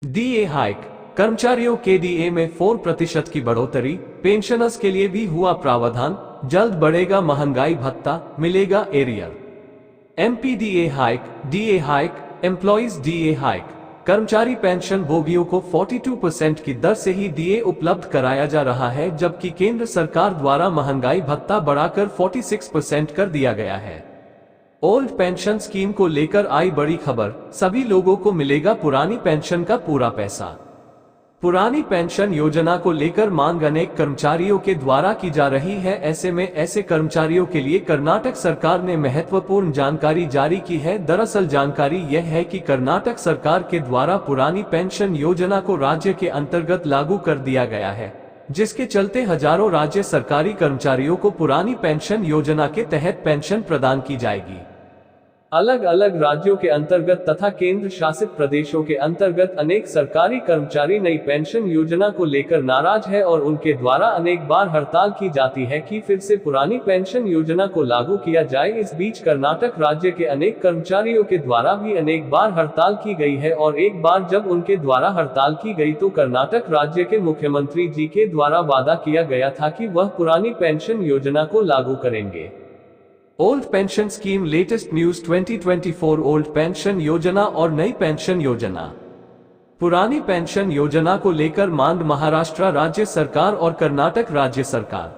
DA hike, कर्मचारियों के DA में 4% की बढ़ोतरी, पेंशनर्स के लिए भी हुआ प्रावधान, जल्द बढ़ेगा महंगाई भत्ता, मिलेगा arrear. MPDA hike, DA hike, employees DA hike, कर्मचारी पेंशन भोगियों को 42% की दर से ही डीए उपलब्ध कराया जा रहा है, जबकि केंद्र सरकार द्वारा महंगाई भत्ता बढ़ाकर 46% कर दिया गया है। ओल्ड पेंशन स्कीम को लेकर आई बड़ी खबर, सभी लोगों को मिलेगा पुरानी पेंशन का पूरा पैसा। पुरानी पेंशन योजना को लेकर मांग अनेक कर्मचारियों के द्वारा की जा रही है। ऐसे में ऐसे कर्मचारियों के लिए कर्नाटक सरकार ने महत्वपूर्ण जानकारी जारी की है। दरअसल जानकारी यह है कि कर्नाटक सरकार के द्वारा पुरानी पेंशन योजना को राज्य के अंतर्गत लागू कर दिया गया है, जिसके चलते हजारों राज्य सरकारी कर्मचारियों को पुरानी पेंशन योजना के तहत पेंशन प्रदान की जाएगी। अलग अलग राज्यों के अंतर्गत तथा केंद्र शासित प्रदेशों के अंतर्गत अनेक सरकारी कर्मचारी नई पेंशन योजना को लेकर नाराज है और उनके द्वारा अनेक बार हड़ताल की जाती है कि फिर से पुरानी पेंशन योजना को लागू किया जाए। इस बीच कर्नाटक राज्य के अनेक कर्मचारियों के द्वारा भी अनेक बार हड़ताल की गई है और एक बार जब उनके द्वारा हड़ताल की गई तो कर्नाटक राज्य के मुख्यमंत्री जी के द्वारा वादा किया गया था कि वह पुरानी पेंशन योजना को लागू करेंगे। Old pension scheme latest news 2024 old pension योजना और नई पेंशन योजना। पुरानी पेंशन योजना को लेकर मांग महाराष्ट्र राज्य सरकार और कर्नाटक राज्य सरकार।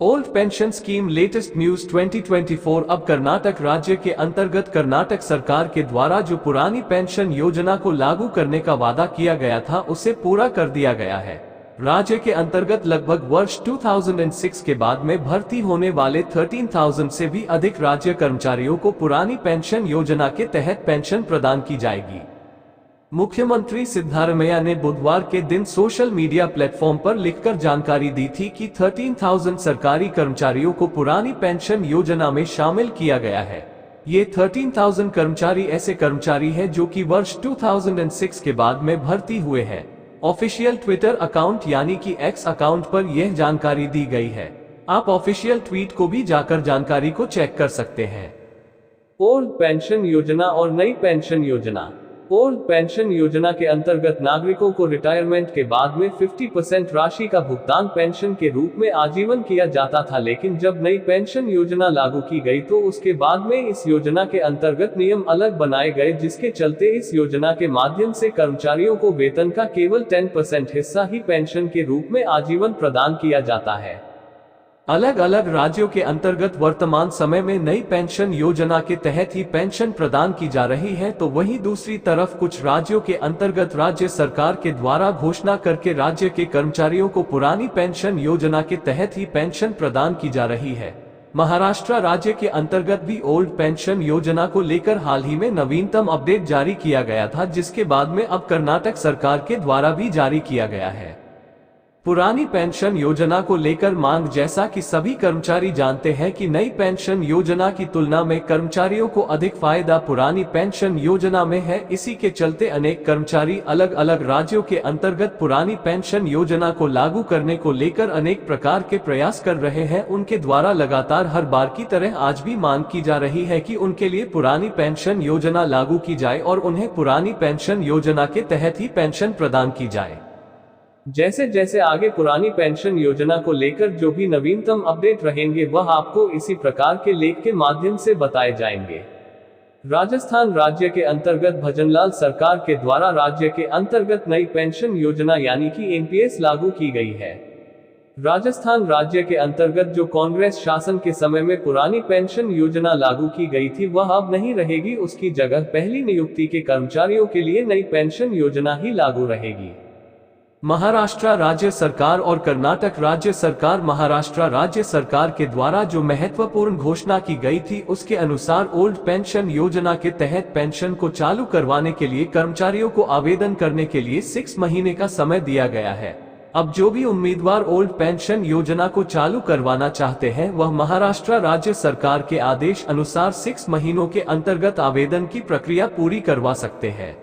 Old pension scheme latest news 2024 अब कर्नाटक राज्य के अंतर्गत कर्नाटक सरकार के द्वारा जो पुरानी पेंशन योजना को लागू करने का वादा किया गया था उसे पूरा कर दिया गया है। राज्य के अंतर्गत लगभग वर्ष 2006 के बाद में भर्ती होने वाले 13,000 से भी अधिक राज्य कर्मचारियों को पुरानी पेंशन योजना के तहत पेंशन प्रदान की जाएगी। मुख्यमंत्री सिद्धारमैया ने बुधवार के दिन सोशल मीडिया प्लेटफॉर्म पर लिखकर जानकारी दी थी कि 13,000 सरकारी कर्मचारियों को पुरानी पेंशन योजना में शामिल किया गया है। ये 13,000 कर्मचारी ऐसे कर्मचारी हैं जो कि वर्ष 2006 के बाद में भर्ती हुए हैं। ऑफिशियल ट्विटर अकाउंट यानी कि एक्स अकाउंट पर यह जानकारी दी गई है। आप ऑफिशियल ट्वीट को भी जाकर जानकारी को चेक कर सकते हैं। ओल्ड पेंशन योजना और नई पेंशन योजना। ओल्ड पेंशन योजना के अंतर्गत नागरिकों को रिटायरमेंट के बाद में 50% राशि का भुगतान पेंशन के रूप में आजीवन किया जाता था, लेकिन जब नई पेंशन योजना लागू की गई तो उसके बाद में इस योजना के अंतर्गत नियम अलग बनाए गए, जिसके चलते इस योजना के माध्यम से कर्मचारियों को वेतन का केवल 10% हिस्सा ही पेंशन के रूप में आजीवन प्रदान किया जाता है। अलग अलग राज्यों के अंतर्गत वर्तमान समय में नई पेंशन योजना के तहत ही पेंशन प्रदान की जा रही है, तो वहीं दूसरी तरफ कुछ राज्यों के अंतर्गत राज्य सरकार के द्वारा घोषणा करके राज्य के कर्मचारियों को पुरानी पेंशन योजना के तहत ही पेंशन प्रदान की जा रही है। महाराष्ट्र राज्य के अंतर्गत भी ओल्ड पेंशन योजना को लेकर हाल ही में नवीनतम अपडेट जारी किया गया था, जिसके बाद में अब कर्नाटक सरकार के द्वारा भी जारी किया गया है। पुरानी पेंशन योजना को लेकर मांग। जैसा कि सभी कर्मचारी जानते हैं कि नई पेंशन योजना की तुलना में कर्मचारियों को अधिक फायदा पुरानी पेंशन योजना में है। इसी के चलते अनेक कर्मचारी अलग अलग राज्यों के अंतर्गत पुरानी पेंशन योजना को लागू करने को लेकर अनेक प्रकार के प्रयास कर रहे हैं। उनके द्वारा लगातार हर बार की तरह आज भी मांग की जा रही है कि उनके लिए पुरानी पेंशन योजना लागू की जाए और उन्हें पुरानी पेंशन योजना के तहत ही पेंशन प्रदान की जाए। जैसे जैसे आगे पुरानी पेंशन योजना को लेकर जो भी नवीनतम अपडेट रहेंगे वह आपको इसी प्रकार के लेख के माध्यम से बताए जाएंगे। राजस्थान राज्य के अंतर्गत भजनलाल सरकार के द्वारा राज्य के अंतर्गत नई पेंशन योजना यानी कि एनपीएस लागू की गई है। राजस्थान राज्य के अंतर्गत जो कांग्रेस शासन के समय में पुरानी पेंशन योजना लागू की गई थी वह अब नहीं रहेगी। उसकी जगह पहली नियुक्ति के कर्मचारियों के लिए नई पेंशन योजना ही लागू रहेगी। महाराष्ट्र राज्य सरकार और कर्नाटक राज्य सरकार। महाराष्ट्र राज्य सरकार के द्वारा जो महत्वपूर्ण घोषणा की गई थी उसके अनुसार ओल्ड पेंशन योजना के तहत पेंशन को चालू करवाने के लिए कर्मचारियों को आवेदन करने के लिए 6 महीने का समय दिया गया है। अब जो भी उम्मीदवार ओल्ड पेंशन योजना को चालू करवाना चाहते हैं वह महाराष्ट्र राज्य सरकार के आदेश अनुसार 6 महीनों के अंतर्गत आवेदन की प्रक्रिया पूरी करवा सकते हैं।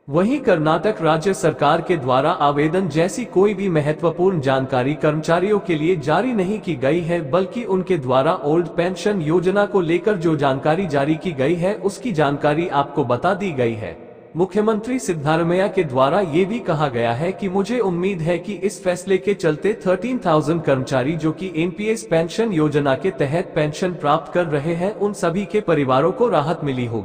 वहीं कर्नाटक राज्य सरकार के द्वारा आवेदन जैसी कोई भी महत्वपूर्ण जानकारी कर्मचारियों के लिए जारी नहीं की गई है, बल्कि उनके द्वारा ओल्ड पेंशन योजना को लेकर जो जानकारी जारी की गई है उसकी जानकारी आपको बता दी गई है। मुख्यमंत्री सिद्धारमैया के द्वारा ये भी कहा गया है कि मुझे उम्मीद है कि इस फैसले के चलते 13,000 कर्मचारी जो कि एनपीएस पेंशन योजना के तहत पेंशन प्राप्त कर रहे हैं उन सभी के परिवारों को राहत मिली होगी।